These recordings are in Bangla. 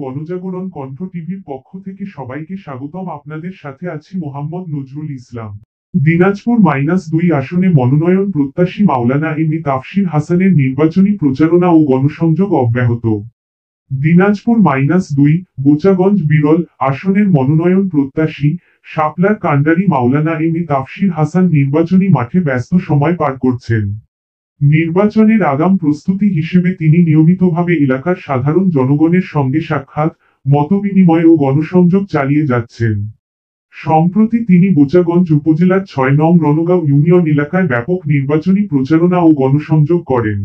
গণজাগরণ কণ্ঠ টিভির পক্ষ থেকে সবাইকে স্বাগতম। আপনাদের সাথে আছি মোহাম্মদ নজরুল ইসলাম। দিনাজপুর -2 আসনে মনোনয়ন প্রত্যাশী মাওলানা এম.এ তাফসির হাসানের নির্বাচনী প্রচারণা ও গণসংযোগ অব্যাহত। দিনাজপুর -2 বোচাগঞ্জ বিরল আসনের মনোনয়ন প্রত্যাশী শাপলার কান্ডারি মাওলানা এম.এ তাফসির হাসান নির্বাচনী মাঠে ব্যস্ত সময় পার করছেন। নির্বাচনের আগাম প্রস্তুতি হিসেবে তিনি নিয়মিতভাবে এলাকার সাধারণ জনগণের সঙ্গে সাক্ষাৎ, মতবিনিময় ও গণসংযোগ চালিয়ে যাচ্ছেন। সম্প্রতি তিনি বোচাগঞ্জ উপজেলার ৬ নং রণগাঁও ইউনিয়ন এলাকায় ব্যাপক নির্বাচনী প্রচারণা ও গণসংযোগ করেন।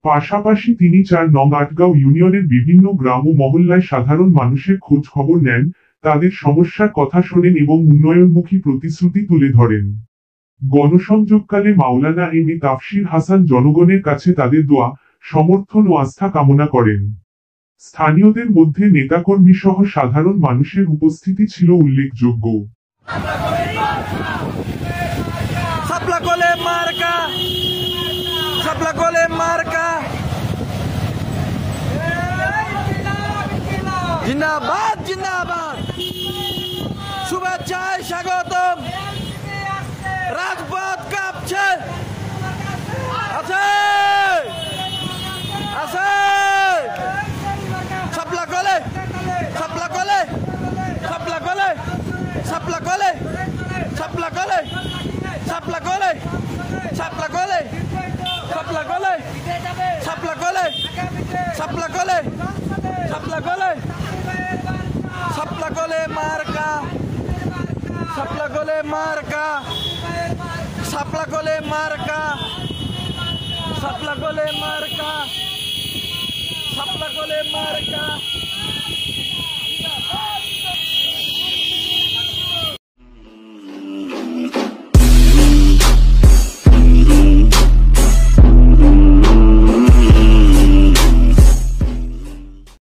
পাশাপাশি তিনি ৪ নং আটগাঁও ইউনিয়নের বিভিন্ন গ্রাম ও মহল্লায় সাধারণ মানুষের খোঁজ খবর নেন, তাদের সমস্যার কথা শোনেন এবং উন্নয়নমুখী প্রতিশ্রুতি তুলে ধরেন। গণসংযোগকালে মাওলানা এম.এ তাফসির হাসান জনগণের কাছে তাদের দোয়া, সমর্থন ও আস্থা কামনা করেন। স্থানীয়দের মধ্যে নেতাকর্মী সহ সাধারণ মানুষের উপস্থিতি ছিল উল্লেখযোগ্য। জিন্দাবাদ জিন্দাবাদ, শুভেচ্ছায় স্বাগতম। রাজপথ কাঁপছে, আছে আছে সাপলা গলে সাপলা গলে সাপলা গলে সাপলা গলে সাপলা গলে সাপলা গলে সাপলা গলে সাপলা গলে সাপলা গলে সাপলা গলে সাপলা গলে সাপলা গলে মার্কা সাপলা গলে মার্কা সাপলা গলে মার্কা সাপলা গলে মার্কা সাপলা গলে মার্কা